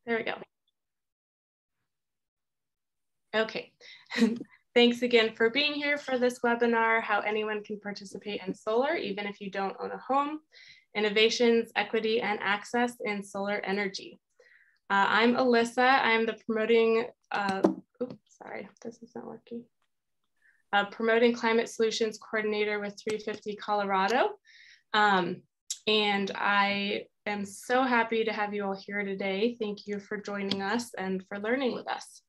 There we go. Okay. Thanks again for being here for this webinar, How Anyone Can Participate in Solar, Even If You Don't Own a Home, Innovations, Equity, and Access in Solar Energy. I'm Alyssa. I'm the Promoting, oops, sorry, this is not working. Promoting Climate Solutions Coordinator with 350 Colorado. And I am so happy to have you all here today. Thank you for joining us and for learning with us.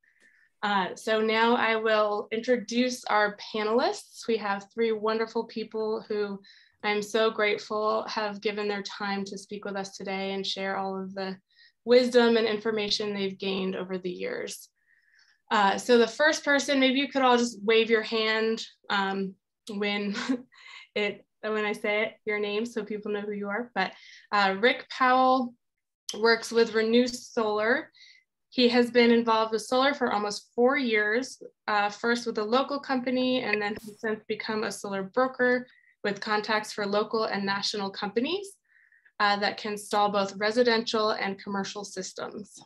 So now I will introduce our panelists. We have three wonderful people who I'm so grateful have given their time to speak with us today and share all of the wisdom and information they've gained over the years. So the first person, maybe you could all just wave your hand when I say it, your name, so people know who you are. But Rick Powell works with Renew Solar. He has been involved with solar for almost 4 years, first with a local company, and then has since become a solar broker with contacts for local and national companies that can install both residential and commercial systems.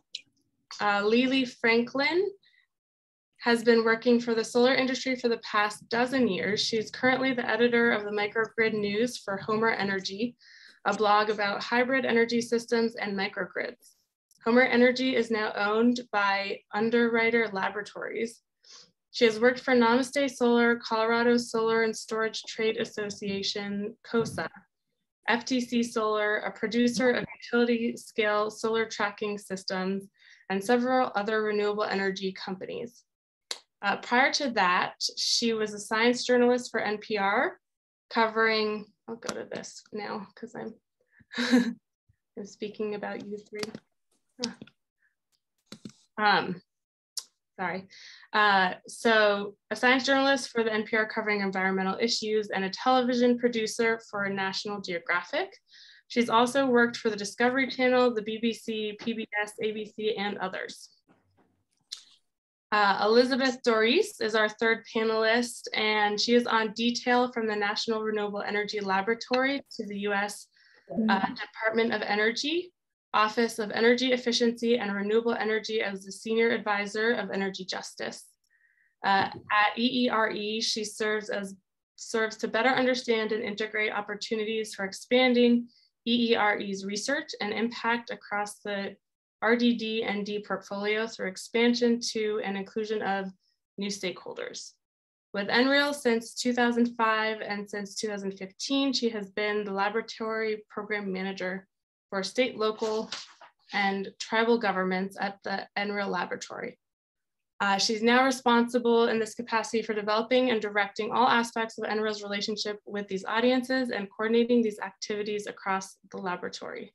Lily Franklin has been working for the solar industry for the past dozen years. She's currently the editor of the Microgrid News for Homer Energy, a blog about hybrid energy systems and microgrids. Homer Energy is now owned by Underwriter Laboratories. She has worked for Namaste Solar, Colorado Solar and Storage Trade Association, COSA, FTC Solar, a producer of utility scale solar tracking systems, and several other renewable energy companies. Prior to that, she was a science journalist for NPR, covering, I'll go to this now because I'm speaking about you three. So a science journalist for the NPR covering environmental issues and a television producer for National Geographic. She's also worked for the Discovery Channel, the BBC, PBS, ABC, and others. Elizabeth Doris is our third panelist, and she is on detail from the National Renewable Energy Laboratory to the US Department of Energy, Office of Energy Efficiency and Renewable Energy as the Senior Advisor of Energy Justice. At EERE, she serves to better understand and integrate opportunities for expanding EERE's research and impact across the RDD&D portfolio through expansion to and inclusion of new stakeholders. With NREL since 2005 and since 2015, she has been the laboratory program manager for state, local, and tribal governments at the NREL laboratory. She's now responsible in this capacity for developing and directing all aspects of NREL's relationship with these audiences and coordinating these activities across the laboratory.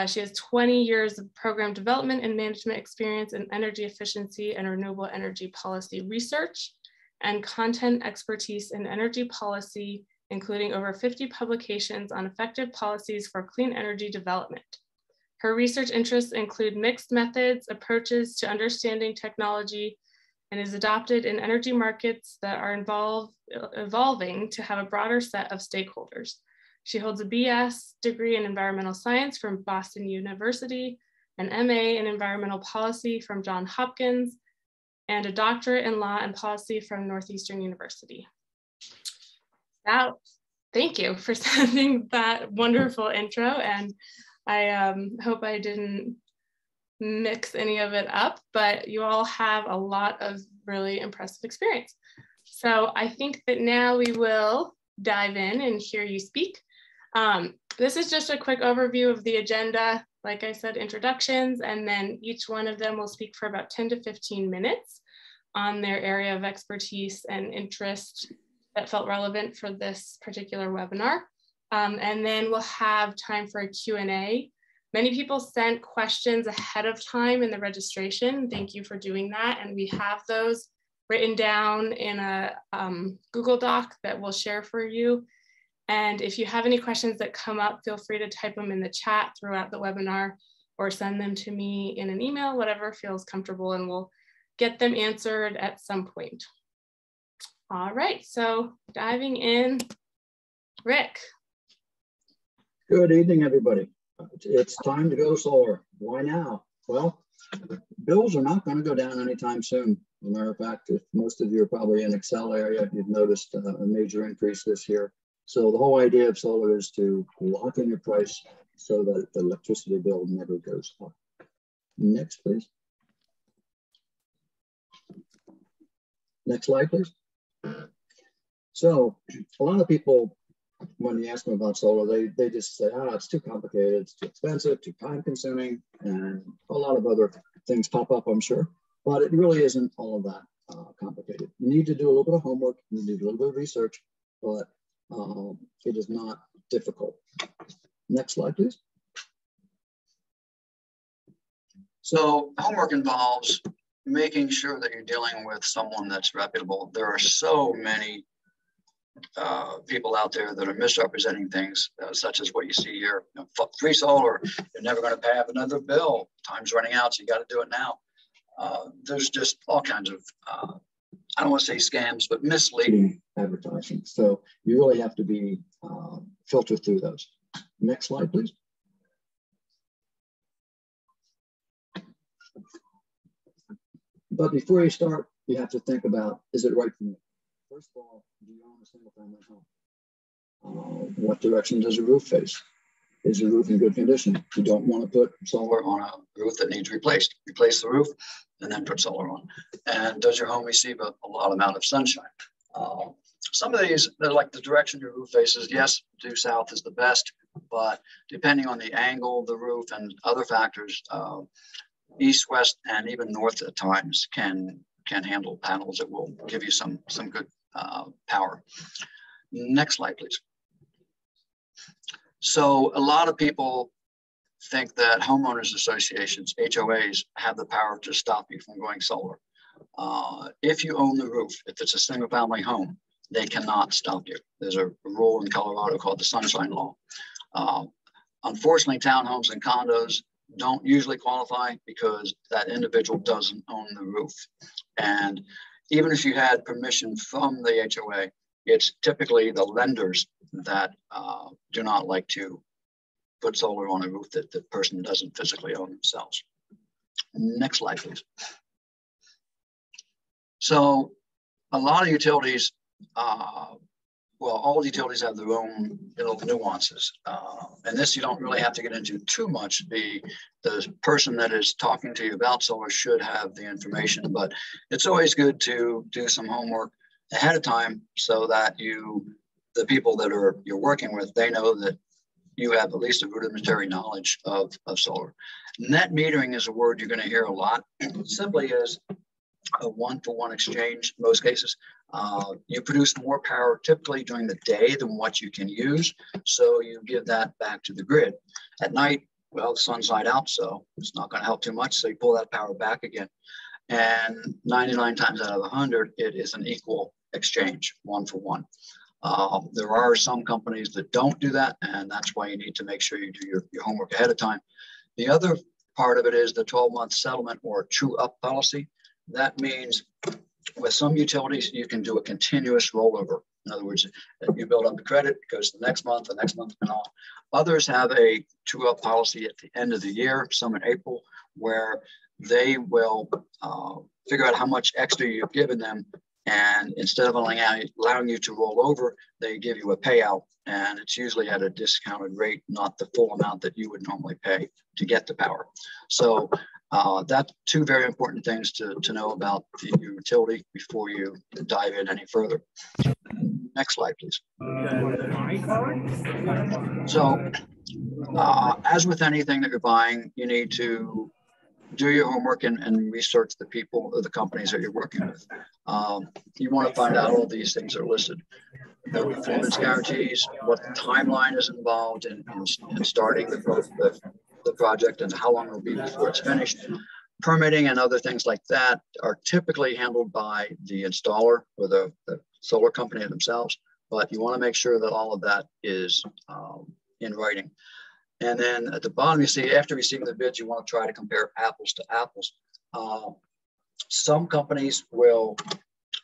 She has 20 years of program development and management experience in energy efficiency and renewable energy policy research and content expertise in energy policy, including over 50 publications on effective policies for clean energy development. Her research interests include mixed methods, approaches to understanding technology, and is adopted in energy markets that are evolving to have a broader set of stakeholders. She holds a BS degree in environmental science from Boston University, an MA in environmental policy from Johns Hopkins, and a doctorate in law and policy from Northeastern University. Thank you for sending that wonderful intro, and I hope I didn't mix any of it up, but you all have a lot of really impressive experience. So I think that now we will dive in and hear you speak. This is just a quick overview of the agenda. Like I said, introductions, and then each one of them will speak for about 10 to 15 minutes on their area of expertise and interest that felt relevant for this particular webinar. And then we'll have time for a Q&A. Many people sent questions ahead of time in the registration. Thank you for doing that. And we have those written down in a Google Doc that we'll share for you. And if you have any questions that come up, feel free to type them in the chat throughout the webinar or send them to me in an email, whatever feels comfortable, and we'll get them answered at some point. All right, so diving in, Rick. Good evening, everybody. It's time to go solar. Why now? Well, bills are not going to go down anytime soon. As a matter of fact, if most of you are probably in Excel area, you've noticed a major increase this year. So the whole idea of solar is to lock in your price so that the electricity bill never goes up. Next, please. Next slide, please. So a lot of people, when you ask them about solar, they just say, it's too complicated, it's too expensive, too time consuming, and a lot of other things pop up, I'm sure. But it really isn't all of that complicated. You need to do a little bit of homework, you need to do a little bit of research, but it is not difficult. Next slide, please. So homework involves making sure that you're dealing with someone that's reputable. There are so many people out there that are misrepresenting things, such as what you see here. Free solar, you're never going to pay up another bill. Time's running out, so you got to do it now. There's just all kinds of, I don't want to say scams, but misleading advertising. So you really have to be filtered through those. Next slide, please. But before you start, you have to think about, is it right for me? First of all, do you own a single family home? What direction does your roof face? Is your roof in good condition? You don't want to put solar on a roof that needs replaced. Replace the roof and then put solar on. And does your home receive a lot amount of sunshine? Some of these, they're like the direction your roof faces. Yes, due south is the best, but depending on the angle of the roof and other factors, east, west, and even north at times can handle panels that will give you some good power. Next slide, please. So a lot of people think that homeowners associations, HOAs, have the power to stop you from going solar. If you own the roof, if it's a single family home, they cannot stop you. There's a rule in Colorado called the Sunshine Law. Unfortunately, townhomes and condos don't usually qualify because that individual doesn't own the roof. And even if you had permission from the HOA, it's typically the lenders that do not like to put solar on a roof that the person doesn't physically own themselves. Next slide, please. So a lot of utilities, well, all utilities have their own little nuances. And this you don't really have to get into too much. The person that is talking to you about solar should have the information, but it's always good to do some homework ahead of time so that the people that you're working with, they know that you have at least a rudimentary knowledge of solar. Net metering is a word you're going to hear a lot. It simply is a one-for-one exchange in most cases. You produce more power typically during the day than what you can use, so you give that back to the grid. At night, well, the sun's light out, so it's not going to help too much, so you pull that power back again. And 99 times out of 100, it is an equal exchange, one-for-one. There are some companies that don't do that, and that's why you need to make sure you do your homework ahead of time. The other part of it is the 12-month settlement or true-up policy. That means with some utilities, you can do a continuous rollover. In other words, you build up the credit, it goes to the next month, and on. Others have a true-up policy at the end of the year, some in April, where they will figure out how much extra you've given them, and instead of allowing you to roll over, they give you a payout, and it's usually at a discounted rate, not the full amount that you would normally pay to get the power. So that's two very important things to know about the utility before you dive in any further. Next slide, please. So as with anything that you're buying, you need to do your homework and research the people or the companies that you're working with. You want to find out all these things that are listed. The performance guarantees, what timeline is involved in starting the project and how long it will be before it's finished. Permitting and other things like that are typically handled by the installer or the solar company themselves, but you want to make sure that all of that is in writing. And then at the bottom, you see after receiving the bids, you want to try to compare apples to apples. Some companies will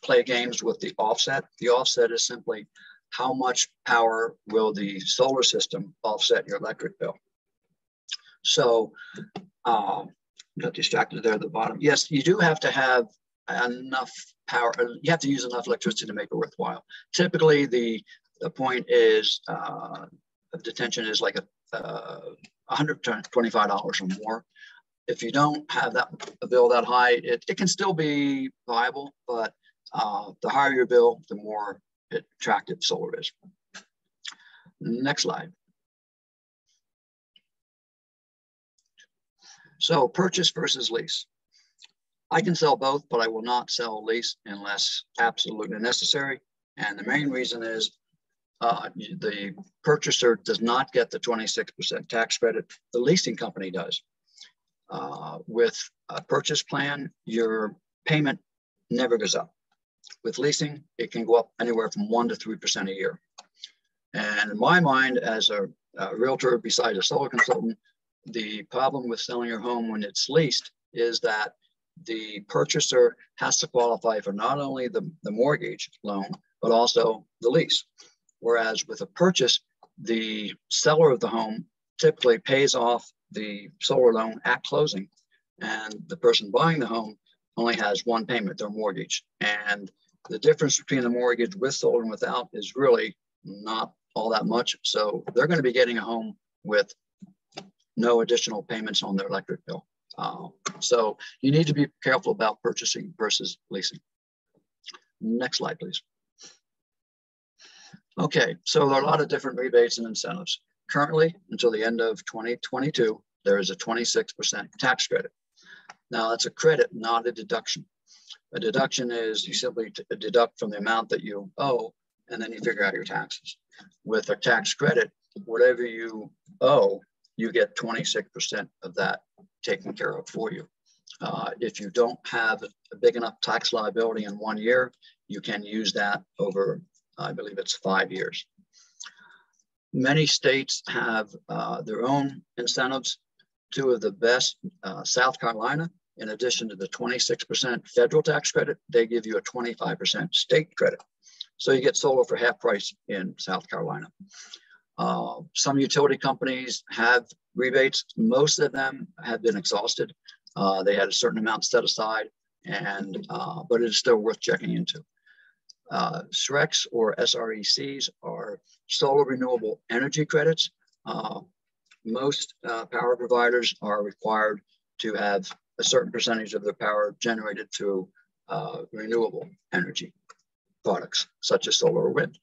play games with the offset. The offset is simply how much power will the solar system offset your electric bill. So got distracted there at the bottom. Yes, you do have to have enough power. You have to use enough electricity to make it worthwhile. Typically, the point is of detention is like $125 or more. If you don't have that a bill that high, it can still be viable, but the higher your bill, the more attractive solar is. Next slide. So purchase versus lease. I can sell both, but I will not sell lease unless absolutely necessary. And the main reason is the purchaser does not get the 26% tax credit. The leasing company does. With a purchase plan, your payment never goes up. With leasing, it can go up anywhere from 1% to 3% a year. And in my mind, as a realtor besides a solar consultant, the problem with selling your home when it's leased is that the purchaser has to qualify for not only the mortgage loan, but also the lease. Whereas with a purchase, the seller of the home typically pays off the solar loan at closing, and the person buying the home only has one payment, their mortgage. And the difference between the mortgage with solar and without is really not all that much. So they're going to be getting a home with no additional payments on their electric bill. So you need to be careful about purchasing versus leasing. Next slide, please. Okay, so there are a lot of different rebates and incentives. Currently, until the end of 2022, there is a 26% tax credit. Now, that's a credit, not a deduction. A deduction is you simply deduct from the amount that you owe, and then you figure out your taxes. With a tax credit, whatever you owe, you get 26% of that taken care of for you. If you don't have a big enough tax liability in 1 year, you can use that over, I believe it's 5 years. Many states have their own incentives. Two of the best, South Carolina, in addition to the 26% federal tax credit, they give you a 25% state credit. So you get solar for half price in South Carolina. Some utility companies have rebates. Most of them have been exhausted. They had a certain amount set aside, and but it is still worth checking into. SRECs or SRECs are solar renewable energy credits. Most power providers are required to have a certain percentage of their power generated through renewable energy products, such as solar or wind.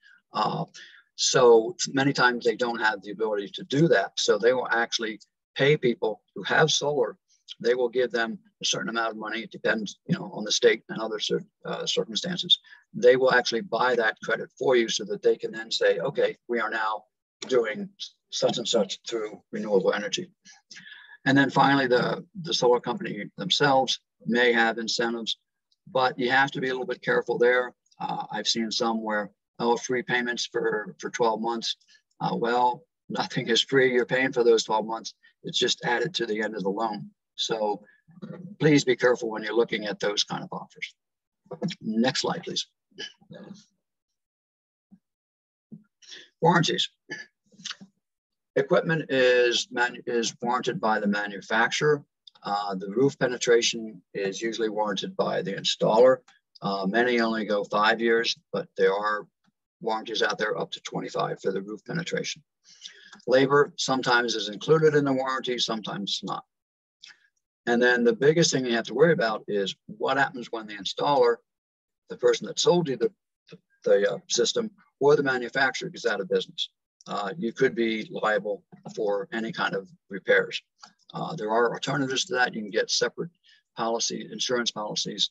So many times they don't have the ability to do that. So they will actually pay people who have solar. They will give them a certain amount of money. It depends, on the state and other circumstances. They will actually buy that credit for you so that they can then say, okay, we are now doing such and such through renewable energy. And then finally, the solar company themselves may have incentives, but you have to be a little bit careful there. I've seen some where, free payments for 12 months. Well, nothing is free. You're paying for those 12 months. It's just added to the end of the loan. So please be careful when you're looking at those kind of offers. Next slide, please. Warranties. Equipment is warranted by the manufacturer. The roof penetration is usually warranted by the installer. Many only go 5 years, but there are warranties out there up to 25 for the roof penetration. Labor sometimes is included in the warranty, sometimes not. And then the biggest thing you have to worry about is what happens when the installer, the person that sold you the system, or the manufacturer gets out of business. You could be liable for any kind of repairs. There are alternatives to that. You can get separate insurance policies,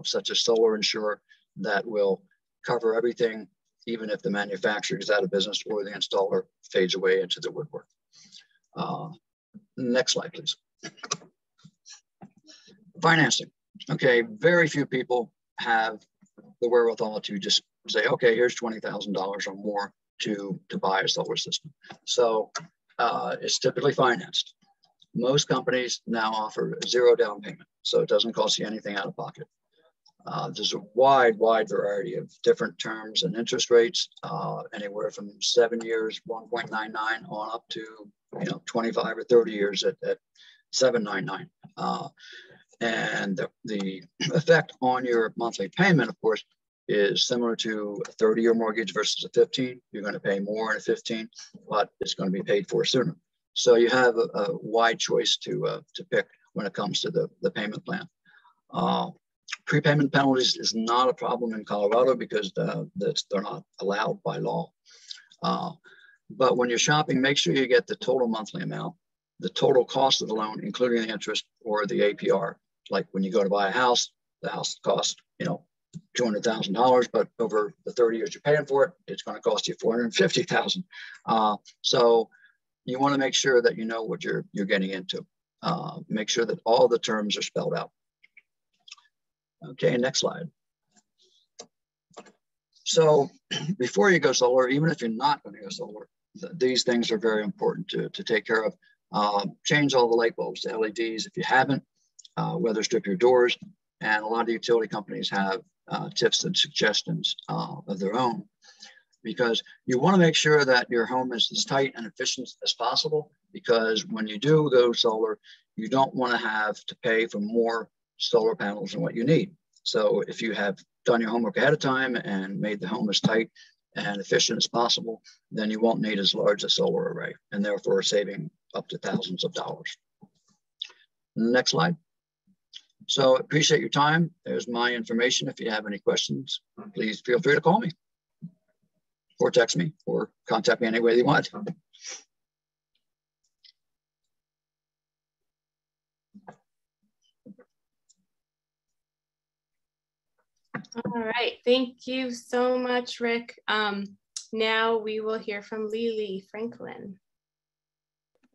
such as Solar Insure, that will cover everything, even if the manufacturer is out of business or the installer fades away into the woodwork. Next slide, please. Financing. Okay, very few people have the wherewithal to just say, okay, here's $20,000 or more to buy a solar system. So it's typically financed. Most companies now offer 0 down payment, so it doesn't cost you anything out of pocket. There's a wide variety of different terms and interest rates, anywhere from 7 years, 1.99 on up to 25 or 30 years at $799. And the effect on your monthly payment, of course, is similar to a 30-year mortgage versus a 15. You're going to pay more in a 15, but it's going to be paid for sooner. So you have a wide choice to pick when it comes to the payment plan. Prepayment penalties is not a problem in Colorado because they're not allowed by law. But when you're shopping, make sure you get the total monthly amount, the total cost of the loan, including the interest or the APR. Like when you go to buy a house, the house costs, $200,000, but over the 30 years you're paying for it, it's going to cost you $450,000. So you want to make sure that you know what you're getting into. Make sure that all the terms are spelled out. Okay, next slide. So before you go solar, even if you're not going to go solar, these things are very important to take care of. Change all the light bulbs to LEDs if you haven't. Weather strip your doors. And a lot of utility companies have tips and suggestions of their own, because you want to make sure that your home is as tight and efficient as possible, because when you do go solar, you don't want to have to pay for more solar panels than what you need. So if you have done your homework ahead of time and made the home as tight and efficient as possible, then you won't need as large a solar array, and therefore saving up to thousands of dollars. Next slide. So appreciate your time. There's my information. If you have any questions, please feel free to call me or text me or contact me any way you want. All right, thank you so much, Rick. Now we will hear from Lily Franklin.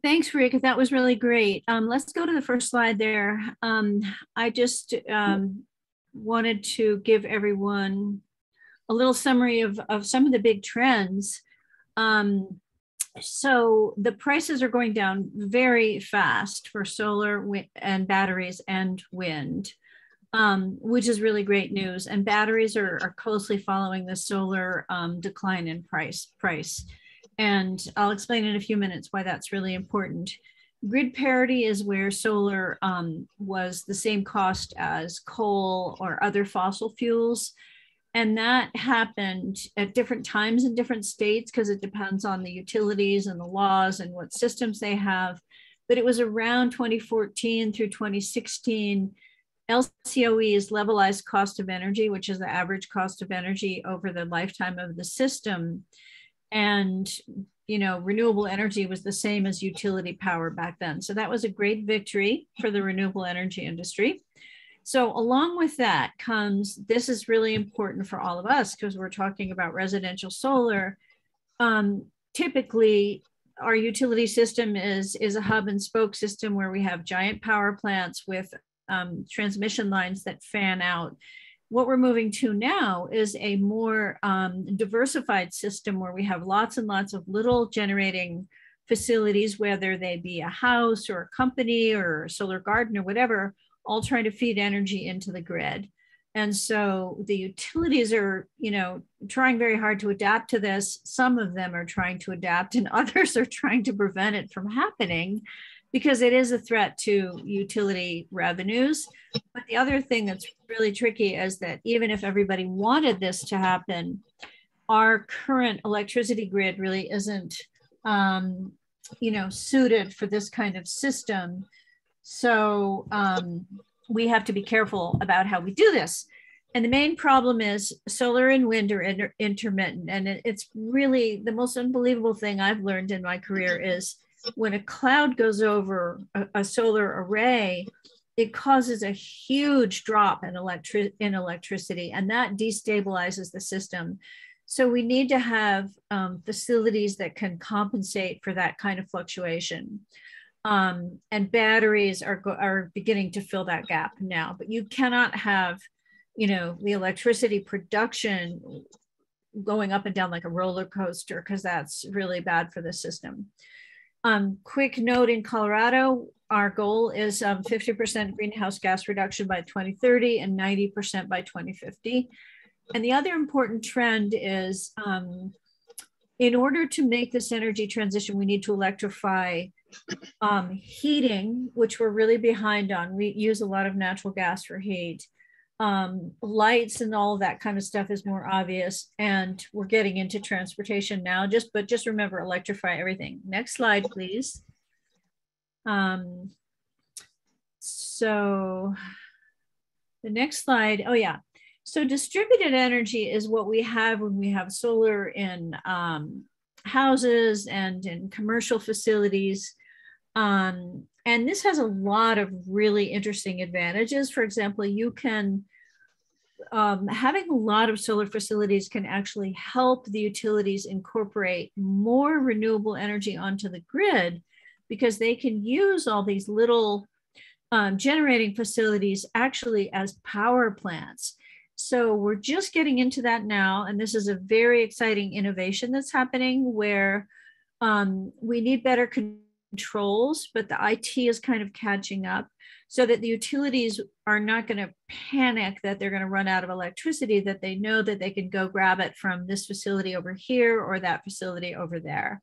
Thanks, Rick. That was really great. Let's go to the first slide there. I just wanted to give everyone a little summary of some of the big trends. So the prices are going down very fast for solar and batteries and wind, which is really great news. And batteries are closely following the solar decline in price. And I'll explain in a few minutes why that's really important. Grid parity is where solar was the same cost as coal or other fossil fuels. And that happened at different times in different states because it depends on the utilities and the laws and what systems they have. But it was around 2014 through 2016. LCOE is levelized cost of energy, which is the average cost of energy over the lifetime of the system. And, renewable energy was the same as utility power back then. So that was a great victory for the renewable energy industry. So along with that comes, this is really important for all of us because we're talking about residential solar. Typically, our utility system is a hub and spoke system where we have giant power plants with transmission lines that fan out. What we're moving to now is a more diversified system where we have lots and lots of little generating facilities, whether they be a house or a company or a solar garden or whatever, all trying to feed energy into the grid. And so the utilities are, trying very hard to adapt to this. Some of them are trying to adapt and others are trying to prevent it from happening because it is a threat to utility revenues. But the other thing that's really tricky is that even if everybody wanted this to happen, our current electricity grid really isn't, suited for this kind of system. So we have to be careful about how we do this. And the main problem is solar and wind are intermittent. And it's really the most unbelievable thing I've learned in my career is when a cloud goes over a solar array, it causes a huge drop in electricity, and that destabilizes the system. So we need to have facilities that can compensate for that kind of fluctuation. And batteries are beginning to fill that gap now, but you cannot have, the electricity production going up and down like a roller coaster because that's really bad for the system. Quick note, in Colorado, our goal is 50% greenhouse gas reduction by 2030 and 90% by 2050. And the other important trend is in order to make this energy transition, we need to electrify Heating, which we're really behind on. We use a lot of natural gas for heat. Lights and all of that kind of stuff is more obvious. And we're getting into transportation now, but just remember, electrify everything. Next slide, please. So the next slide, oh yeah. So distributed energy is what we have when we have solar in houses and in commercial facilities. And this has a lot of really interesting advantages. For example, you can, having a lot of solar facilities can actually help the utilities incorporate more renewable energy onto the grid, because they can use all these little generating facilities actually as power plants. So we're just getting into that now. And this is a very exciting innovation that's happening where we need better controls, but the IT is kind of catching up so that the utilities are not going to panic that they're going to run out of electricity, that they know that they can go grab it from this facility over here or that facility over there.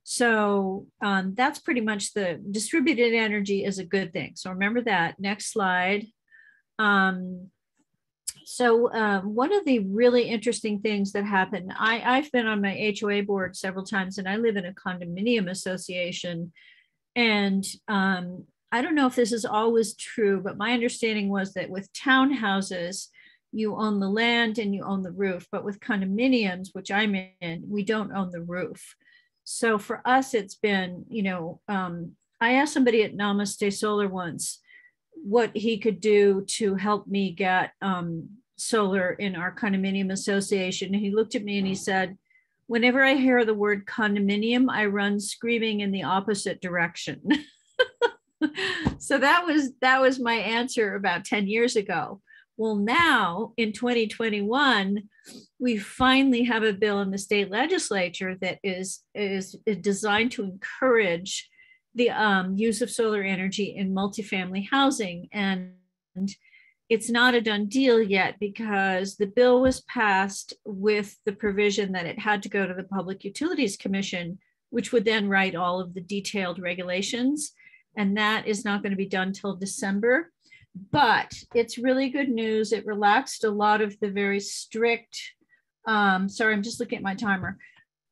So that's pretty much the distributed energy is a good thing. So remember that. Next slide. One of the really interesting things that happened, I've been on my HOA board several times, and I live in a condominium association. And I don't know if this is always true, but my understanding was that with townhouses, you own the land and you own the roof. But with condominiums, which I'm in, we don't own the roof. So for us, it's been, I asked somebody at Namaste Solar once what he could do to help me get solar in our condominium association. And he looked at me and he said, whenever I hear the word condominium, I run screaming in the opposite direction. So that was my answer about 10 years ago. Well, now in 2021, we finally have a bill in the state legislature that is designed to encourage the use of solar energy in multifamily housing. And it's not a done deal yet because the bill was passed with the provision that it had to go to the Public Utilities Commission, which would then write all of the detailed regulations. And that is not going to be done till December. But it's really good news. It relaxed a lot of the very strict, sorry, I'm just looking at my timer.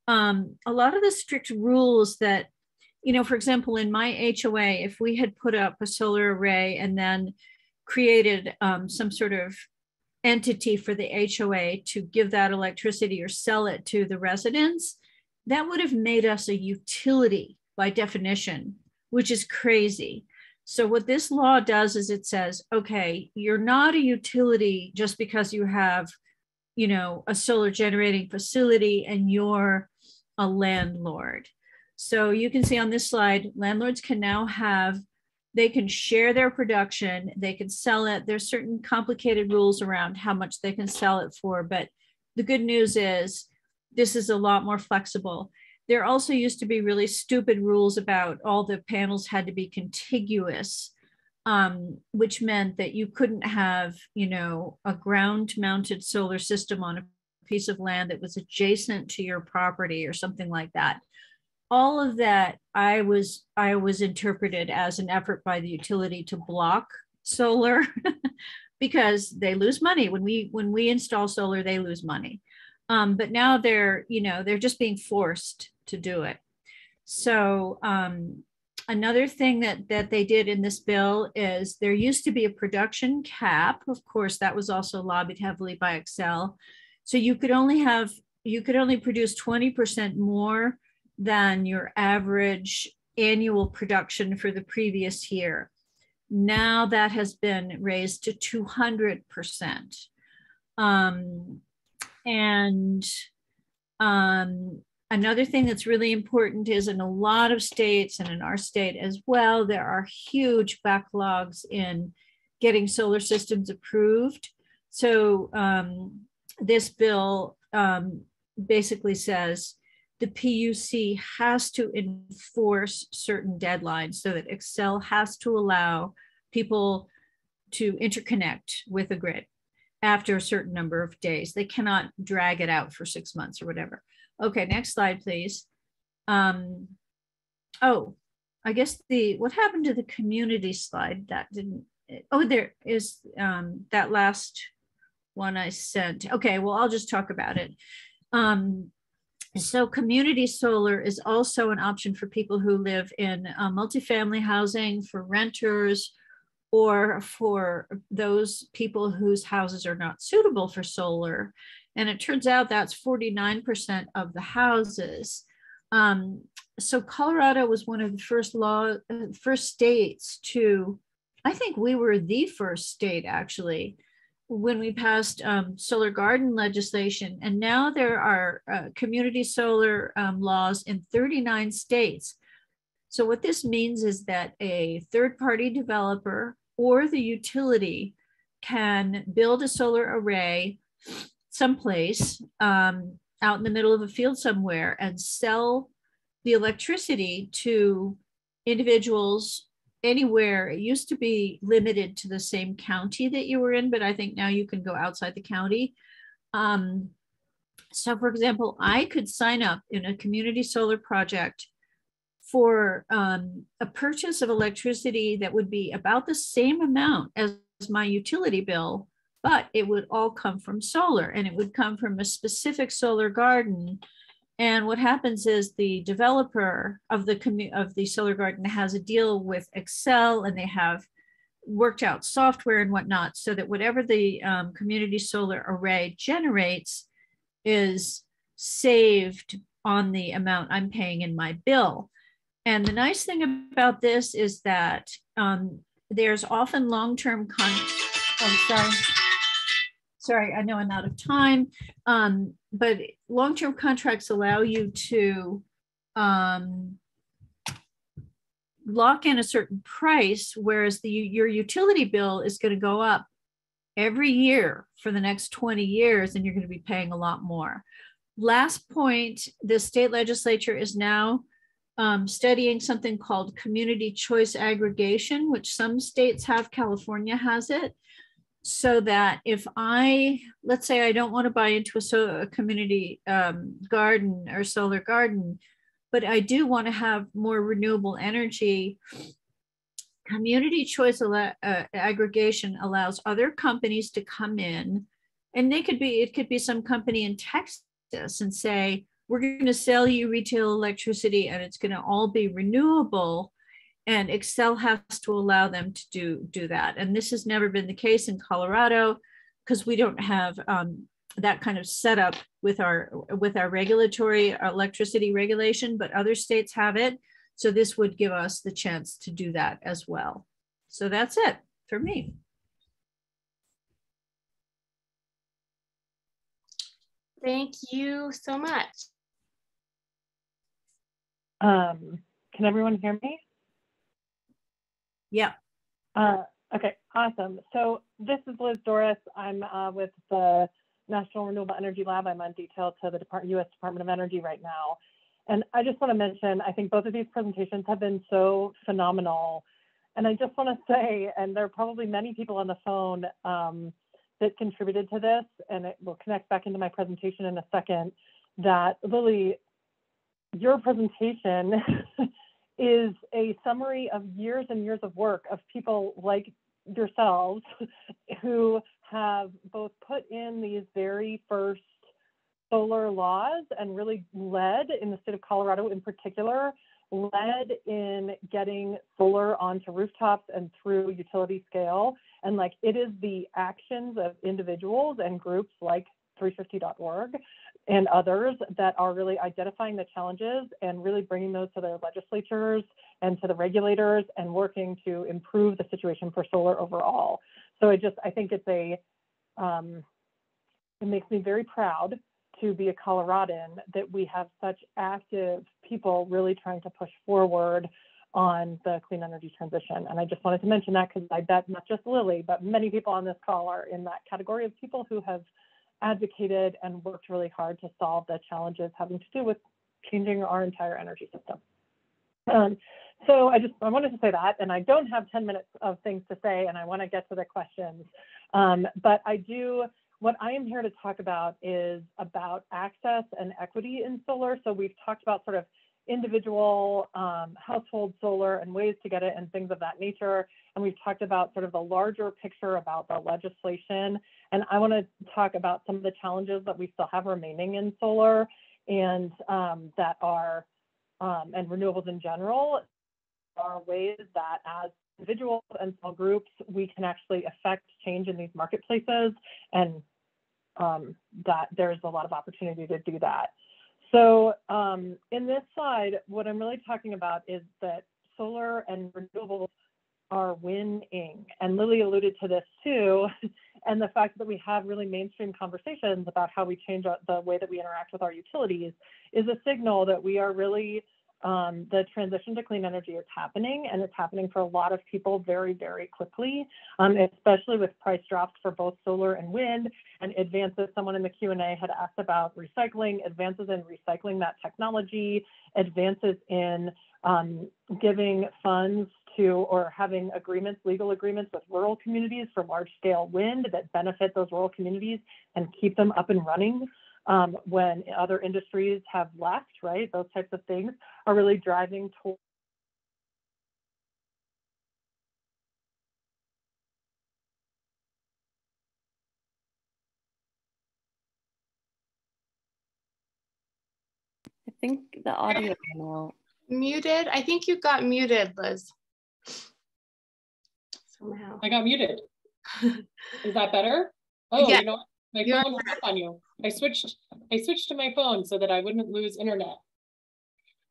A lot of the strict rules that, for example, in my HOA, if we had put up a solar array and then created some sort of entity for the HOA to give that electricity or sell it to the residents, that would have made us a utility by definition, which is crazy. So what this law does is it says, okay, you're not a utility just because you have, a solar generating facility and you're a landlord. So you can see on this slide, landlords can now they can share their production, they can sell it. There's certain complicated rules around how much they can sell it for, but the good news is this is a lot more flexible. There also used to be really stupid rules about all the panels had to be contiguous, which meant that you couldn't have, a ground mounted solar system on a piece of land that was adjacent to your property or something like that. All of that I was interpreted as an effort by the utility to block solar because they lose money. When we install solar, they lose money. But now they're just being forced to do it. So another thing that they did in this bill is there used to be a production cap. Of course, that was also lobbied heavily by Xcel. So you could only produce 20% more than your average annual production for the previous year. Now that has been raised to 200%. Another thing that's really important is in a lot of states and in our state as well, there are huge backlogs in getting solar systems approved. So this bill basically says the PUC has to enforce certain deadlines so that Xcel has to allow people to interconnect with a grid after a certain number of days. They cannot drag it out for 6 months or whatever. Okay, next slide, please. Oh, I guess what happened to the community slide? That didn't, oh, there is that last one I sent. Okay, well, I'll just talk about it. So community solar is also an option for people who live in multifamily housing, for renters, or for those people whose houses are not suitable for solar. And it turns out that's 49% of the houses. So Colorado was one of the first states to, I think we were the first state actually, when we passed solar garden legislation. And now there are community solar laws in 39 states. So what this means is that a third-party developer or the utility can build a solar array someplace out in the middle of a field somewhere and sell the electricity to individuals anywhere. It used to be limited to the same county that you were in, but I think now you can go outside the county. So for example, I could sign up in a community solar project for a purchase of electricity that would be about the same amount as my utility bill, but it would all come from solar, and it would come from a specific solar garden. And what happens is the developer of the solar garden has a deal with Xcel, and they have worked out software and whatnot, so that whatever the community solar array generates is saved on the amount I'm paying in my bill. And the nice thing about this is that there's often long-term sorry, I know I'm out of time, but long-term contracts allow you to lock in a certain price, whereas your utility bill is going to go up every year for the next 20 years, and you're going to be paying a lot more. Last point, the state legislature is now studying something called community choice aggregation, which some states have. California has it. So that if let's say I don't want to buy into a community garden or solar garden, but I do want to have more renewable energy, community choice aggregation allows other companies to come in, and it could be some company in Texas, and say, we're going to sell you retail electricity and it's going to all be renewable. And Xcel has to allow them to do that. And this has never been the case in Colorado, because we don't have that kind of setup with our regulatory electricity regulation, but other states have it. So this would give us the chance to do that as well. So that's it for me. Thank you so much. Can everyone hear me? Yeah. Okay, awesome. So this is Liz Doris. I'm with the National Renewable Energy Lab. I'm on detail to the U.S. Department of Energy right now. And I just want to mention, I think both of these presentations have been so phenomenal. And I just want to say, and there are probably many people on the phone that contributed to this, and it will connect back into my presentation in a second, that Lily, your presentation is a summary of years and years of work of people like yourselves who have both put in these very first solar laws and really led, in the state of Colorado in particular, led in getting solar onto rooftops and through utility scale. And like, it is the actions of individuals and groups like 350.org and others that are really identifying the challenges and really bringing those to their legislatures and to the regulators and working to improve the situation for solar overall. So I think it's it makes me very proud to be a Coloradan that we have such active people really trying to push forward on the clean energy transition. And I just wanted to mention that, because I bet not just Lily, but many people on this call are in that category of people who have advocated and worked really hard to solve the challenges having to do with changing our entire energy system. So I wanted to say that, and I don't have 10 minutes of things to say, and I want to get to the questions. But what I am here to talk about is about access and equity in solar. So we've talked about sort of individual household solar and ways to get it and things of that nature. And we've talked about sort of the larger picture about the legislation. And I want to talk about some of the challenges that we still have remaining in solar and that are, and renewables in general, are ways that as individuals and small groups, we can actually affect change in these marketplaces, and that there's a lot of opportunity to do that. So in this slide, what I'm really talking about is that solar and renewables are winning. And Lily alluded to this too, and the fact that we have really mainstream conversations about how we change the way that we interact with our utilities is a signal that we are really, the transition to clean energy is happening, and it's happening for a lot of people very, very quickly, especially with price drops for both solar and wind, and advances. Someone in the Q&A had asked about recycling, advances in recycling that technology, advances in giving funds to or having agreements, legal agreements with rural communities for large scale wind that benefit those rural communities and keep them up and running when other industries have left, right? Those types of things are really driving towards I think the audio now. Muted. I think you got muted, Liz. Somehow. I got muted. Is that better? Oh, yeah. You know what? My phone hung up on you. I switched to my phone so that I wouldn't lose internet.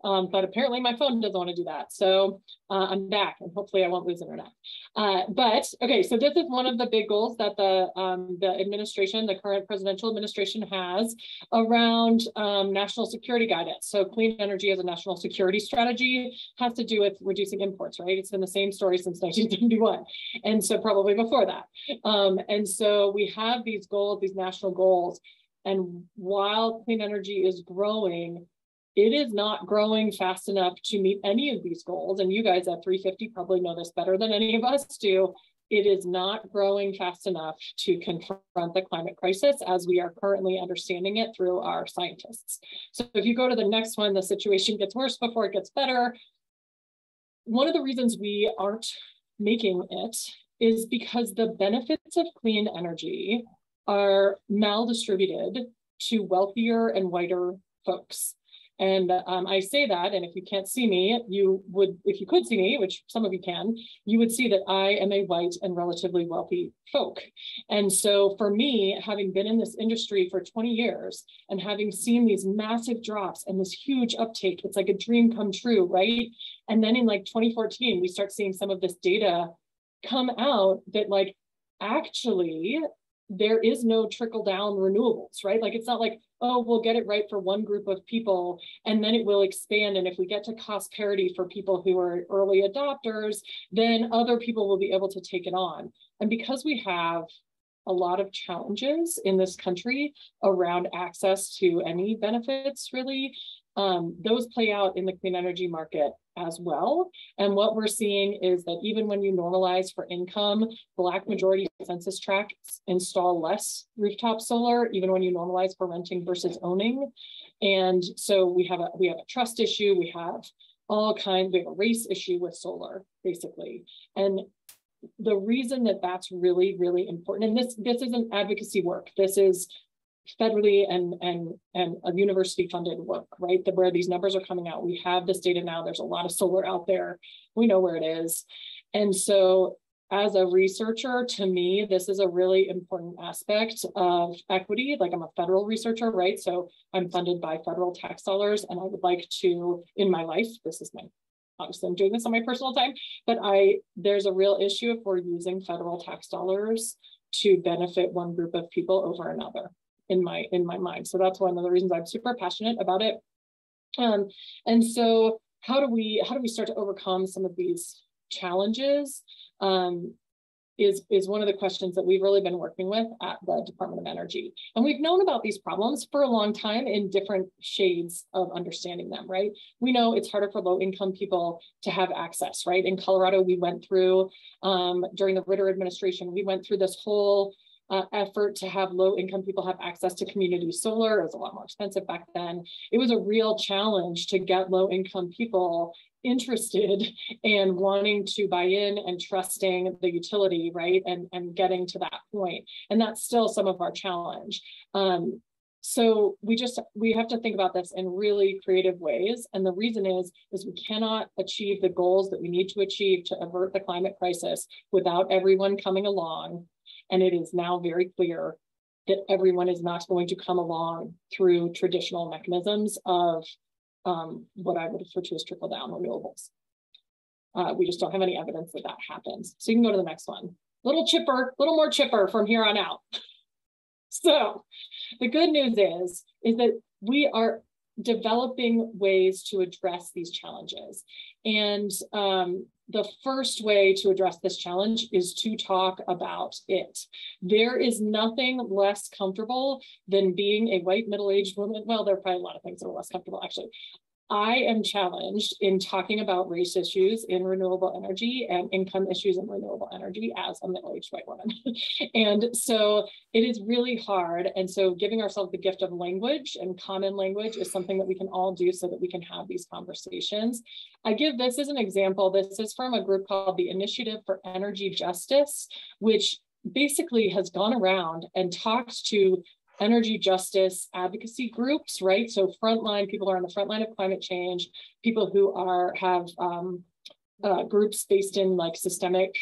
But apparently my phone doesn't want to do that. So I'm back, and hopefully I won't lose internet. But okay, so this is one of the big goals that the administration, the current presidential administration, has around national security guidance. So clean energy as a national security strategy has to do with reducing imports, right? It's been the same story since 1971. And so probably before that. And so we have these goals, these national goals. And while clean energy is growing, it is not growing fast enough to meet any of these goals. And you guys at 350 probably know this better than any of us do. It is not growing fast enough to confront the climate crisis as we are currently understanding it through our scientists. So if you go to the next one, the situation gets worse before it gets better. One of the reasons we aren't making it is because the benefits of clean energy are maldistributed to wealthier and whiter folks. And I say that, and if you can't see me, you would, if you could see me, which some of you can, you would see that I am a white and relatively wealthy folk. And so for me, having been in this industry for 20 years and having seen these massive drops and this huge uptake, it's like a dream come true, right? And then in like 2014, we start seeing some of this data come out that like, actually, there is no trickle down renewables, right? Like, it's not like, oh, we'll get it right for one group of people and then it will expand. And if we get to cost parity for people who are early adopters, then other people will be able to take it on. And because we have a lot of challenges in this country around access to any benefits, really, those play out in the clean energy market as well. And what we're seeing is that even when you normalize for income, Black majority census tracts install less rooftop solar, even when you normalize for renting versus owning. And so we have a trust issue, we have all kinds, we have a race issue with solar, basically. And the reason that that's really, really important, and this isn't advocacy work, this is federally and a university funded work, right? Where these numbers are coming out. We have this data now, there's a lot of solar out there. We know where it is. And so as a researcher, to me, this is a really important aspect of equity. Like, I'm a federal researcher, right? So I'm funded by federal tax dollars, and I would like to, in my life, this is my, obviously I'm doing this on my personal time, but there's a real issue if we're using federal tax dollars to benefit one group of people over another. In my mind. So that's one of the reasons I'm super passionate about it. And so how do we start to overcome some of these challenges is one of the questions that we've really been working with at the Department of Energy. And we've known about these problems for a long time in different shades of understanding them, right? We know it's harder for low income people to have access, right? In Colorado, we went through, during the Ritter administration, we went through this whole effort to have low-income people have access to community solar. It was a lot more expensive back then. It was a real challenge to get low-income people interested in wanting to buy in and trusting the utility, right? And getting to that point. And that's still some of our challenge. So we have to think about this in really creative ways. And the reason is we cannot achieve the goals that we need to achieve to avert the climate crisis without everyone coming along. And it is now very clear that everyone is not going to come along through traditional mechanisms of what I would refer to as trickle down renewables. We just don't have any evidence that that happens. So you can go to the next one. Little more chipper from here on out. So the good news is that we are developing ways to address these challenges. And the first way to address this challenge is to talk about it. There is nothing less comfortable than being a white middle-aged woman. Well, there are probably a lot of things that are less comfortable, actually. I am challenged in talking about race issues in renewable energy and income issues in renewable energy as a middle-aged white woman. And so it is really hard. And so giving ourselves the gift of language and common language is something that we can all do so that we can have these conversations. I give this as an example. This is from a group called the Initiative for Energy Justice, which basically has gone around and talked to energy justice advocacy groups, right? So frontline, people who are on the front line of climate change, people who have groups based in like systemic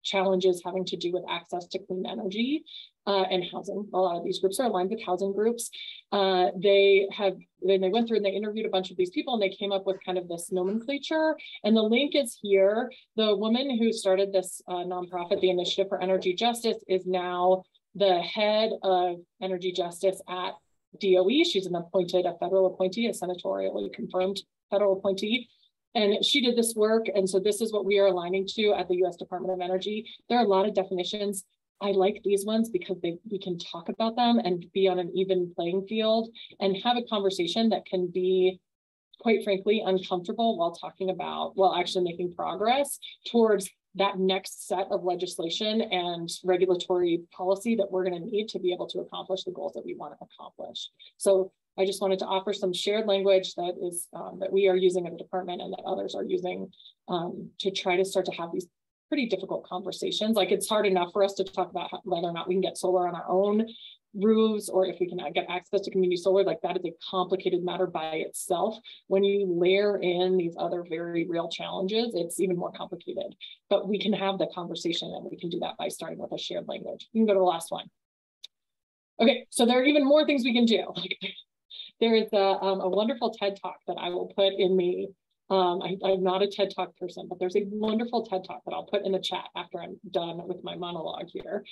challenges having to do with access to clean energy and housing. A lot of these groups are aligned with housing groups. Then they went through and they interviewed a bunch of these people and they came up with kind of this nomenclature. And the link is here. The woman who started this nonprofit, the Initiative for Energy Justice, is now the head of energy justice at DOE. She's a federal appointee, a senatorially confirmed federal appointee. And she did this work. And so this is what we are aligning to at the US Department of Energy. There are a lot of definitions. I like these ones because we can talk about them and be on an even playing field and have a conversation that can be, quite frankly, uncomfortable while actually making progress towards that next set of legislation and regulatory policy that we're going to need to be able to accomplish the goals that we want to accomplish. So I just wanted to offer some shared language that is that we are using in the department and that others are using to try to start to have these pretty difficult conversations. Like, it's hard enough for us to talk about whether or not we can get solar on our own roofs or if we can get access to community solar. Like, that is a complicated matter by itself. When you layer in these other very real challenges, it's even more complicated. But we can have the conversation, and we can do that by starting with a shared language. You can go to the last one. Okay, so there are even more things we can do. There is a wonderful TED Talk that I will put in the, I'm not a TED Talk person, but there's a wonderful TED Talk that I'll put in the chat after I'm done with my monologue here,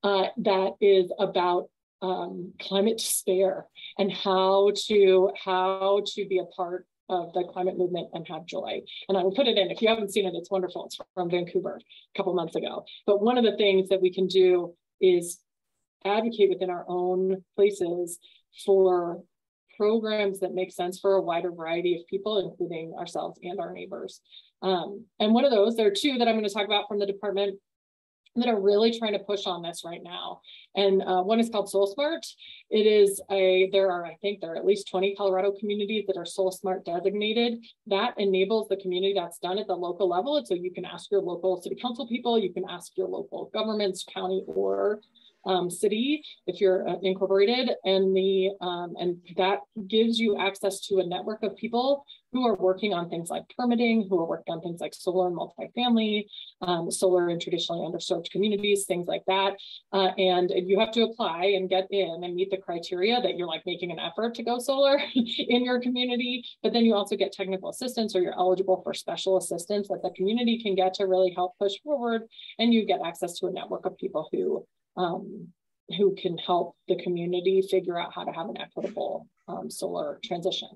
that is about climate despair and how to be a part of the climate movement and have joy. And I will put it in. If you haven't seen it, it's wonderful. It's from Vancouver a couple months ago. But one of the things that we can do is advocate within our own places for programs that make sense for a wider variety of people, including ourselves and our neighbors. And one of those, there are two that I'm going to talk about from the department that are really trying to push on this right now. And one is called SoulSmart. There are at least 20 Colorado communities that are SoulSmart designated. That enables the community that's done at the local level. And so you can ask your local city council people, you can ask your local governments, county or city, if you're incorporated, and that gives you access to a network of people who are working on things like permitting, who are working on things like solar and multifamily, solar in traditionally underserved communities, things like that. And you have to apply and get in and meet the criteria that you're like making an effort to go solar in your community. But then you also get technical assistance, or you're eligible for special assistance that the community can get to really help push forward. And you get access to a network of people who can help the community figure out how to have an equitable solar transition.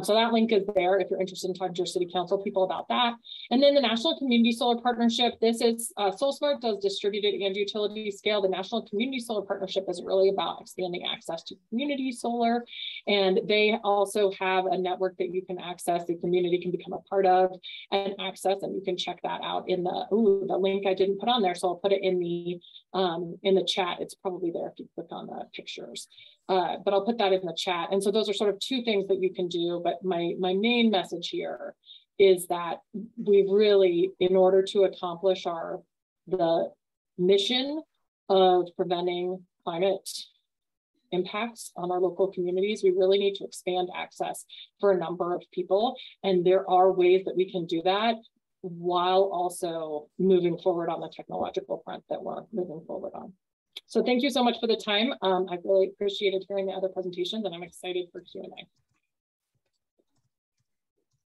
So that link is there if you're interested in talking to your city council people about that. And then the National Community Solar Partnership, this is SolSmart does distributed and utility scale. The National Community Solar Partnership is really about expanding access to community solar. And they also have a network that you can access, the community can become a part of and access, and you can check that out in the link I didn't put on there. So I'll put it in the chat. It's probably there if you click on the pictures. But I'll put that in the chat. And so those are sort of two things that you can do. But my main message here is that we've really, in order to accomplish the mission of preventing climate impacts on our local communities, we really need to expand access for a number of people. And there are ways that we can do that while also moving forward on the technological front that we're moving forward on. So thank you so much for the time. I really appreciated hearing the other presentations, and I'm excited for Q&A.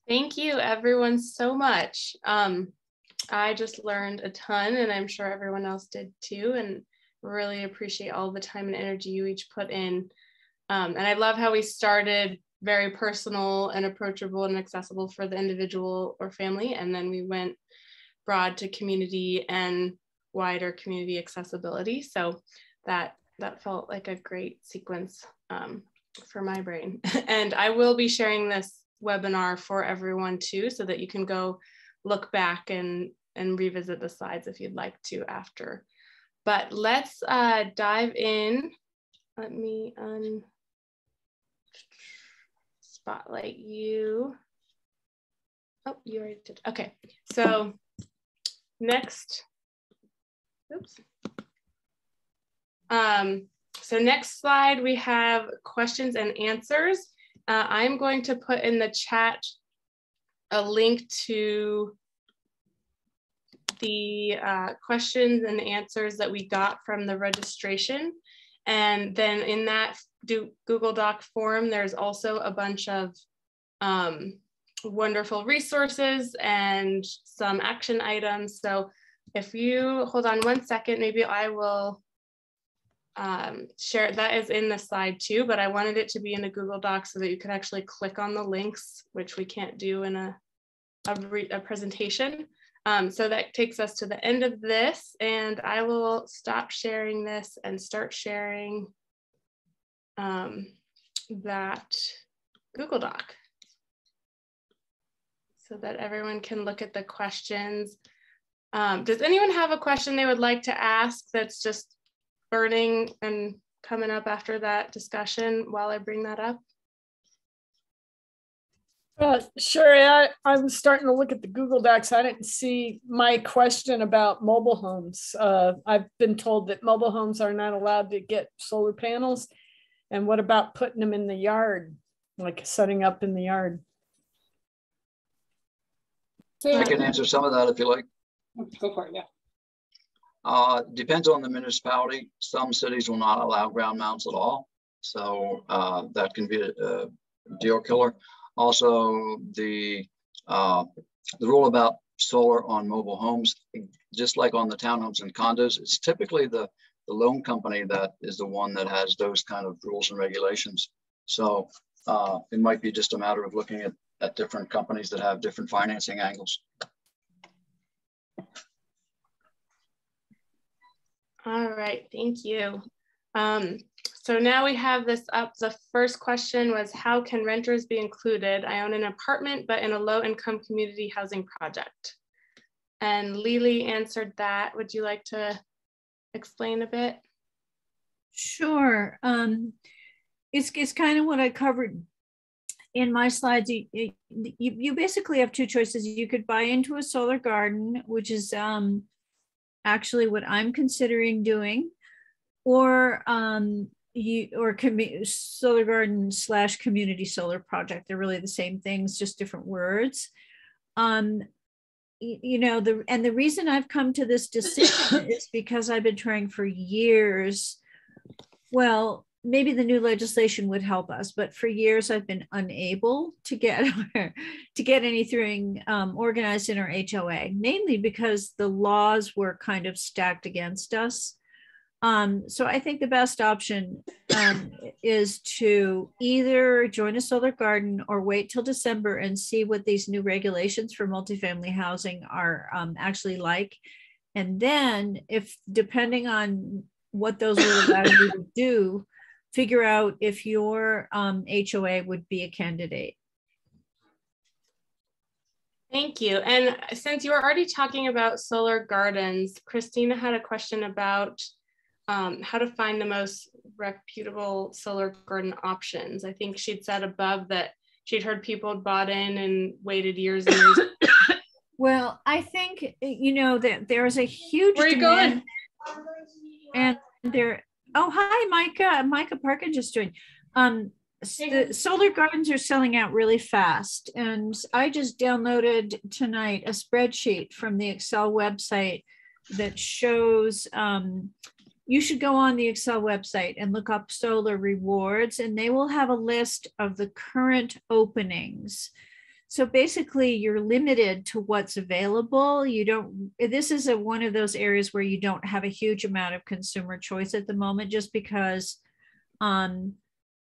Thank you, everyone, so much. I just learned a ton, and I'm sure everyone else did too, and really appreciate all the time and energy you each put in. And I love how we started very personal and approachable and accessible for the individual or family, and then we went broad to community and wider community accessibility. So that felt like a great sequence for my brain. And I will be sharing this webinar for everyone too, so that you can go look back and revisit the slides if you'd like to after. But let's dive in. Let me spotlight you. Oh, you already did. Okay, so next. Oops. So next slide, we have questions and answers. I'm going to put in the chat a link to the questions and answers that we got from the registration. And then in that Google Doc form, there's also a bunch of wonderful resources and some action items. So if you hold on one second, maybe I will share, that is in the slide too, but I wanted it to be in a Google Doc so that you could actually click on the links, which we can't do in a presentation. So that takes us to the end of this, and I will stop sharing this and start sharing that Google Doc so that everyone can look at the questions. Does anyone have a question they would like to ask that's just burning and coming up after that discussion while I bring that up? Sure, I'm starting to look at the Google Docs. I didn't see my question about mobile homes. I've been told that mobile homes are not allowed to get solar panels. And what about putting them in the yard, like setting up in the yard? I can answer some of that if you like. Go for it, yeah. Depends on the municipality. Some cities will not allow ground mounts at all. So that can be a deal killer. Also, the rule about solar on mobile homes, just like on the townhomes and condos, it's typically the loan company that is the one that has those kind of rules and regulations. So it might be just a matter of looking at different companies that have different financing angles. All right, thank you. So now we have this up. The first question was, how can renters be included? I own an apartment, but in a low-income community housing project. And Lily answered that. Would you like to explain a bit? Sure. It's kind of what I covered in my slides. You basically have two choices. You could buy into a solar garden, which is actually what I'm considering doing, or solar garden / community solar project. They're really the same things, just different words. You know, the reason I've come to this decision is because I've been trying for years. Well, maybe the new legislation would help us, but for years I've been unable to get anything organized in our HOA, mainly because the laws were kind of stacked against us. So I think the best option is to either join a solar garden or wait till December and see what these new regulations for multifamily housing are actually like. And then if, depending on what those will allow you to do, figure out if your HOA would be a candidate. Thank you. And since you were already talking about solar gardens, Christina had a question about how to find the most reputable solar garden options. I think she'd said above that she'd heard people had bought in and waited years and years. Well, I think, you know, that there's a huge Where are you going? And there, oh, hi, Micah. Micah Parkin just joined. The solar gardens are selling out really fast. And I just downloaded tonight a spreadsheet from the Excel website that shows, you should go on the Excel website and look up solar rewards, and they will have a list of the current openings. So basically you're limited to what's available. You don't, this is one of those areas where you don't have a huge amount of consumer choice at the moment, just because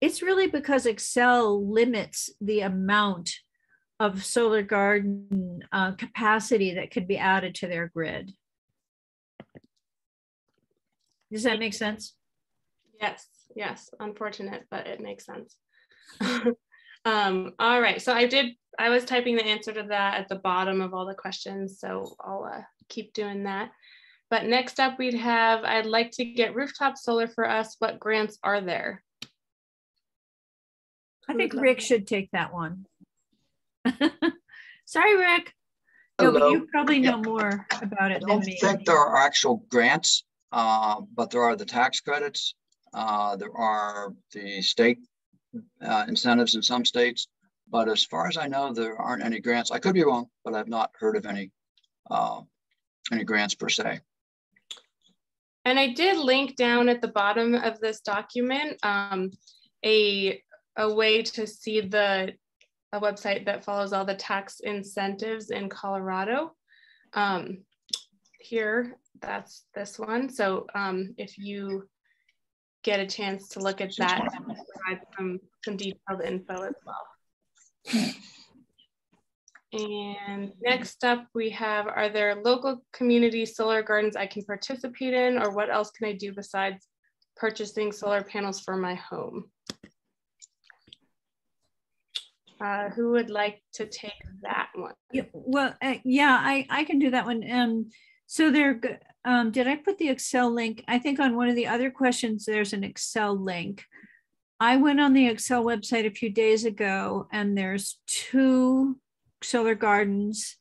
it's really because Excel limits the amount of solar garden capacity that could be added to their grid. Does that make sense? Yes, yes, unfortunate, but it makes sense. All right, so I was typing the answer to that at the bottom of all the questions, so I'll keep doing that. But next up we'd have, I'd like to get rooftop solar for us. What grants are there? I think Rick should take that one. Sorry, Rick. No, but you probably know more about it than me. I don't think there are actual grants, but there are the tax credits. There are the state incentives in some states. But as far as I know, there aren't any grants. I could be wrong, but I've not heard of any grants per se. And I did link down at the bottom of this document a way to see a website that follows all the tax incentives in Colorado. Here, that's this one. So if you get a chance to look at that, provide some detailed info as well. And next up we have, are there local community solar gardens I can participate in, or what else can I do besides purchasing solar panels for my home? Who would like to take that one? Yeah, well, yeah, I can do that one. So there, did I put the Excel link? I think on one of the other questions, there's an Excel link. I went on the Excel website a few days ago, and there's 2 solar gardens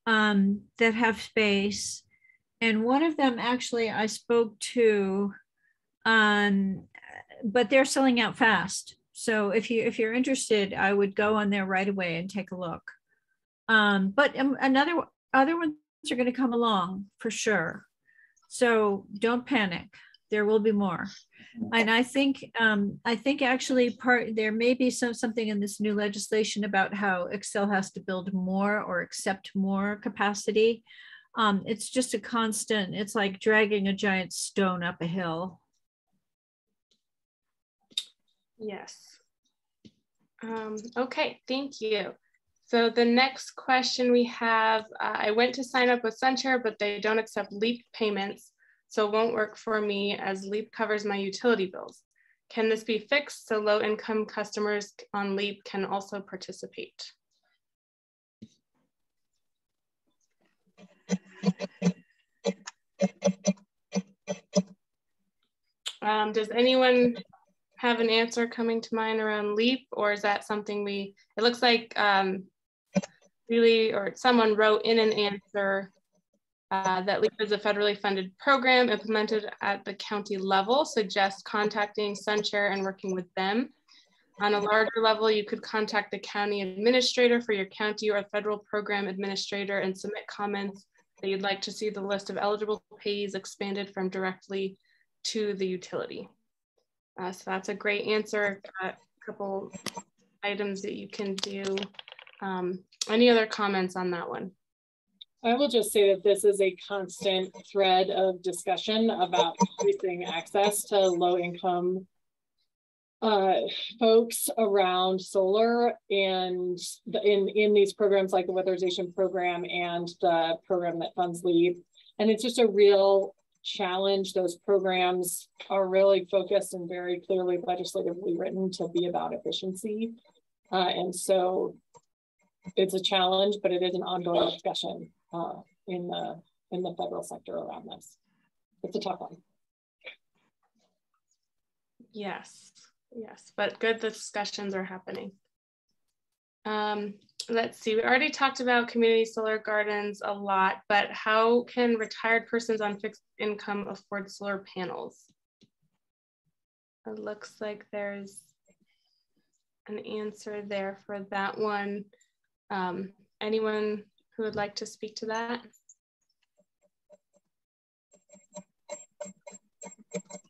that have space. And one of them actually I spoke to, but they're selling out fast. So if you're interested, I would go on there right away and take a look. But other ones are going to come along for sure. So don't panic. There will be more. And I think actually there may be something in this new legislation about how Excel has to build more or accept more capacity. It's just a constant. It's like dragging a giant stone up a hill. Yes. Okay, thank you. So the next question we have, I went to sign up with SunShare, but they don't accept LEAP payments, so it won't work for me as LEAP covers my utility bills. Can this be fixed so low-income customers on LEAP can also participate? Does anyone have an answer coming to mind around LEAP, or is that something it looks like someone wrote in an answer that LEAP is a federally funded program implemented at the county level, suggests contacting SunShare and working with them. On a larger level, you could contact the county administrator for your county or federal program administrator and submit comments that you'd like to see the list of eligible payees expanded from directly to the utility. So that's a great answer. A couple items that you can do. Any other comments on that one? I will just say that this is a constant thread of discussion about increasing access to low-income folks around solar, and in these programs like the weatherization program and the program that funds LEAP. And it's just a real challenge. Those programs are really focused and very clearly legislatively written to be about efficiency. And so it's a challenge, but it is an ongoing discussion in the federal sector around this. It's a tough one. Yes, yes, but good discussions are happening. Let's see, we already talked about community solar gardens a lot, but how can retired persons on fixed income afford solar panels? It looks like there's an answer there for that one. Anyone who would like to speak to that?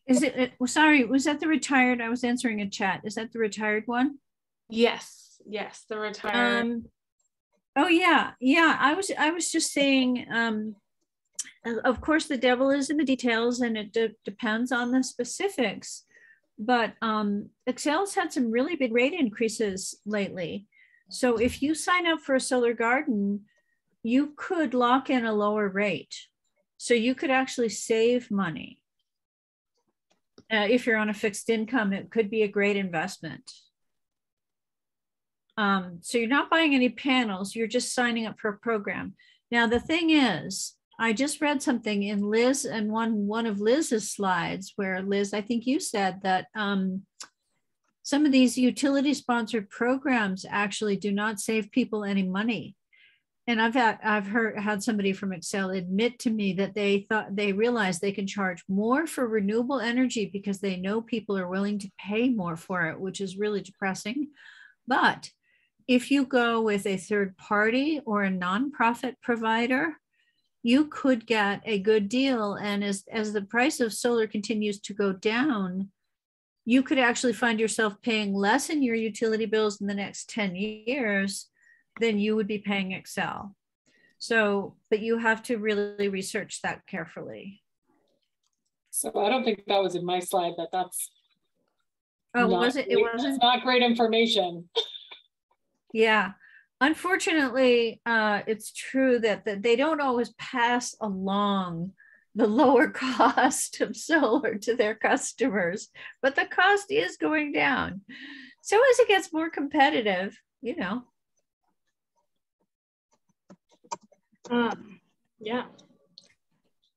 Is it, sorry, was that the retired? I was answering a chat. Is that the retired one? Yes, yes, the retired. Oh yeah, yeah. I was just saying, of course the devil is in the details and it depends on the specifics, but Excel's had some really big rate increases lately. So if you sign up for a solar garden, you could lock in a lower rate. So you could actually save money. If you're on a fixed income, it could be a great investment. So you're not buying any panels, you're just signing up for a program. Now, the thing is, I just read something in Liz and one of Liz's slides where Liz, I think you said that some of these utility sponsored programs actually do not save people any money. And I've had somebody from Excel admit to me that they realized they can charge more for renewable energy because they know people are willing to pay more for it, which is really depressing. But if you go with a third party or a nonprofit provider, you could get a good deal. And as the price of solar continues to go down, you could actually find yourself paying less in your utility bills in the next 10 years than you would be paying Excel. So, but you have to really research that carefully. So I don't think that was in my slide, but that's was it? It wasn't? It's not great information. Yeah. Unfortunately, it's true that they don't always pass along the lower cost of solar to their customers, but the cost is going down. So as it gets more competitive, you know. Yeah,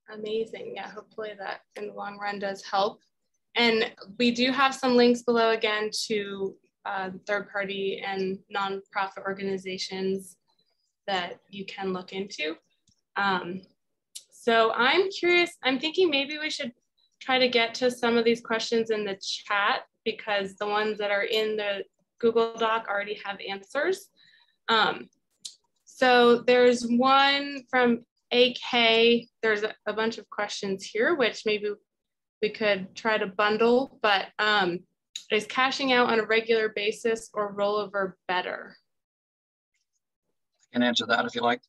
amazing. Yeah, hopefully that in the long run does help. And we do have some links below again to third party and nonprofit organizations that you can look into. So I'm curious, I'm thinking maybe we should try to get to some of these questions in the chat because the ones that are in the Google Doc already have answers. So there's one from AK. There's a bunch of questions here, which maybe we could try to bundle, but is cashing out on a regular basis or rollover better? I can answer that if you like.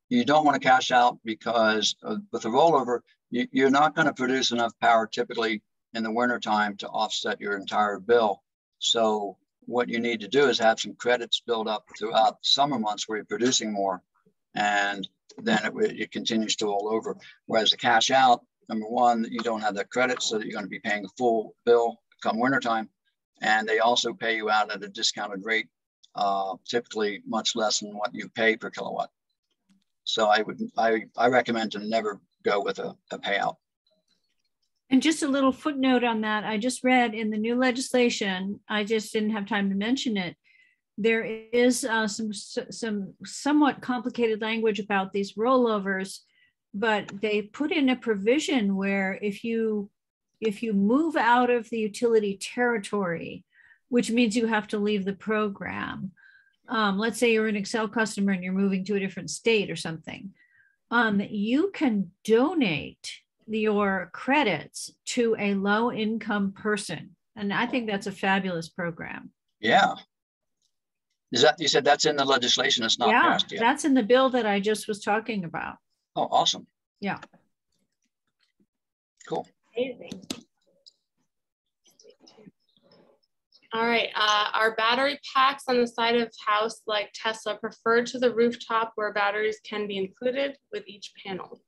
You don't want to cash out because with the rollover, you're not going to produce enough power typically in the wintertime to offset your entire bill. So what you need to do is have some credits build up throughout summer months where you're producing more, and then it continues to roll over. Whereas the cash out, number one, you don't have that credit, so that you're going to be paying the full bill come wintertime. And they also pay you out at a discounted rate, typically much less than what you pay per kilowatt. So I recommend to never go with a payout. And just a little footnote on that, I just read in the new legislation, I just didn't have time to mention it. There is some somewhat complicated language about these rollovers, but they put in a provision where if you move out of the utility territory, which means you have to leave the program. Let's say you're an Excel customer and you're moving to a different state or something. You can donate your credits to a low income person. And I think that's a fabulous program. Yeah. Is that, you said that's in the legislation, it's not passed yet? That's in the bill that I just was talking about. Oh, awesome. Yeah. Cool. Amazing. All right, are battery packs on the side of house like Tesla preferred to the rooftop where batteries can be included with each panel?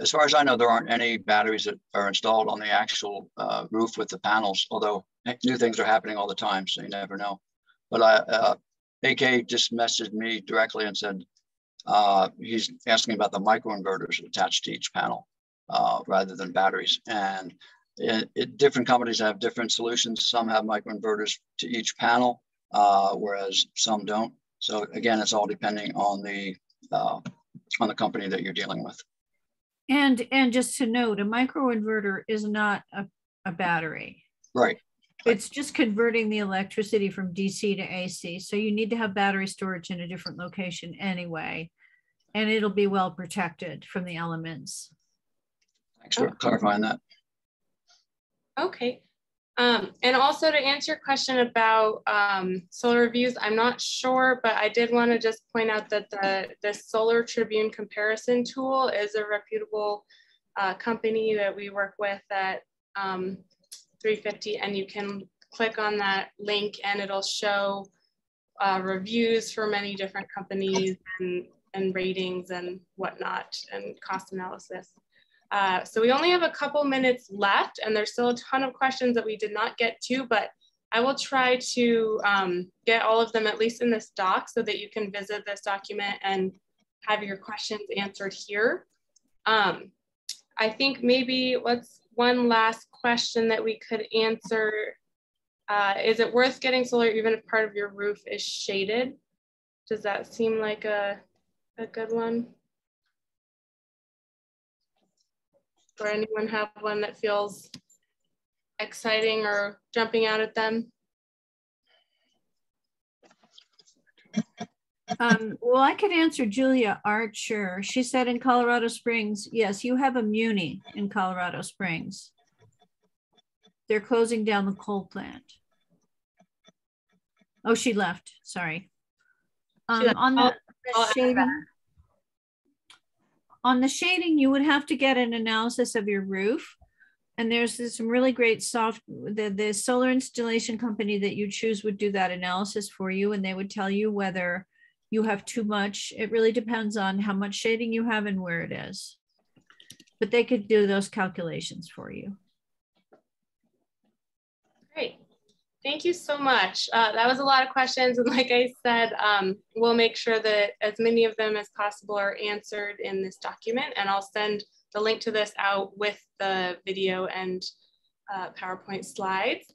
As far as I know, there aren't any batteries that are installed on the actual roof with the panels, although new things are happening all the time, so you never know. But AK just messaged me directly and said he's asking about the microinverters attached to each panel rather than batteries. And different companies have different solutions. Some have microinverters to each panel, whereas some don't. So again, it's all depending on the company that you're dealing with. And just to note, a microinverter is not a battery. Right. It's just converting the electricity from DC to AC. So you need to have battery storage in a different location anyway, and it'll be well protected from the elements. Thanks for clarifying that. Okay. And also to answer your question about solar reviews, I'm not sure, but I did want to just point out that the Solar Tribune comparison tool is a reputable company that we work with at 350, and you can click on that link and it'll show reviews for many different companies and ratings and whatnot and cost analysis. So we only have a couple minutes left and there's still a ton of questions that we did not get to, but I will try to get all of them at least in this doc so that you can visit this document and have your questions answered here. I think maybe what's one last question that we could answer. Is it worth getting solar even if part of your roof is shaded? Does that seem like a good one? Or anyone have one that feels exciting or jumping out at them? Well, I could answer Julia Archer. She said in Colorado Springs, yes, you have a Muni in Colorado Springs. They're closing down the coal plant. Oh, she left, sorry. On the shading, on the shading, you would have to get an analysis of your roof. And there's some really great the solar installation company that you choose would do that analysis for you. And they would tell you whether you have too much. It really depends on how much shading you have and where it is. But they could do those calculations for you. Great. Thank you so much. That was a lot of questions. And like I said, we'll make sure that as many of them as possible are answered in this document. And I'll send the link to this out with the video and PowerPoint slides.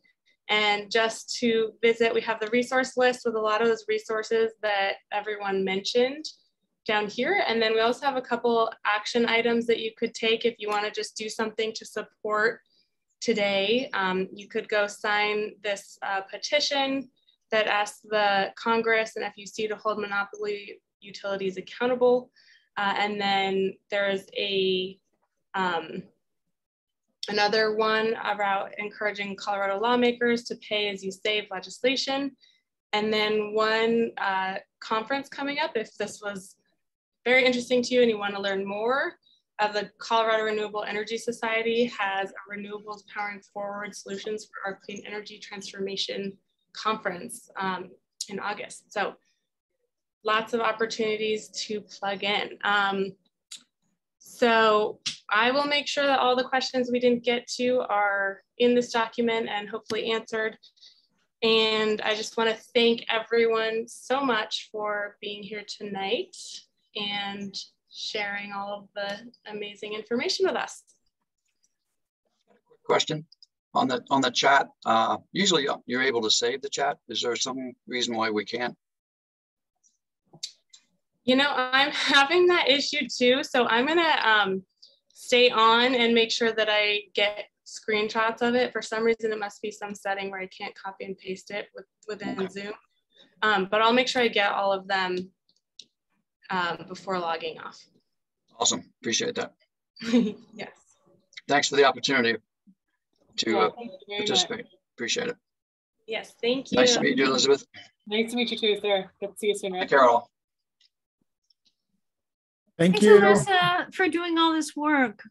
And just to visit, we have the resource list with a lot of those resources that everyone mentioned down here. And then we also have a couple action items that you could take if you want to just do something to support today. You could go sign this petition that asks the Congress and FUC to hold monopoly utilities accountable. And then there's another one about encouraging Colorado lawmakers to pay as you save legislation. And then one conference coming up, if this was very interesting to you and you want to learn more, the Colorado Renewable Energy Society has a Renewables Powering Forward Solutions for Our Clean Energy Transformation Conference in August. So lots of opportunities to plug in. So I will make sure that all the questions we didn't get to are in this document and hopefully answered. And I just want to thank everyone so much for being here tonight and sharing all of the amazing information with us. Quick question on the chat. Usually you're able to save the chat. Is there some reason why we can't? You know, I'm having that issue too. So I'm gonna stay on and make sure that I get screenshots of it. For some reason, it must be some setting where I can't copy and paste it within Zoom. But I'll make sure I get all of them before logging off. Awesome, appreciate that. Yes. Thanks for the opportunity to Yeah, thank you very much. participate. Appreciate it. Yes, thank you. Nice to meet you, Elizabeth. Nice to meet you too, sir. Good to see you soon, Hi, Rick. Carol. Thank Thanks, you. Alyssa, for doing all this work.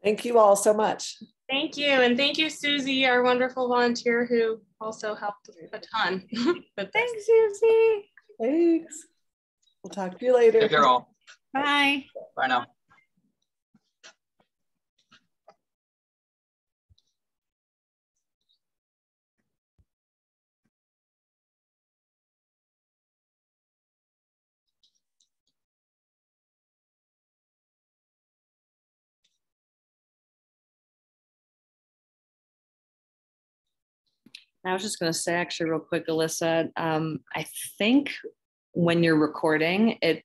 Thank you all so much. Thank you. And thank you, Susie, our wonderful volunteer who also helped a ton with this. Thanks, Susie. Thanks. We'll talk to you later. Take care, all. Bye. Bye now. I was just going to say, actually, real quick, Alyssa, I think when you're recording, it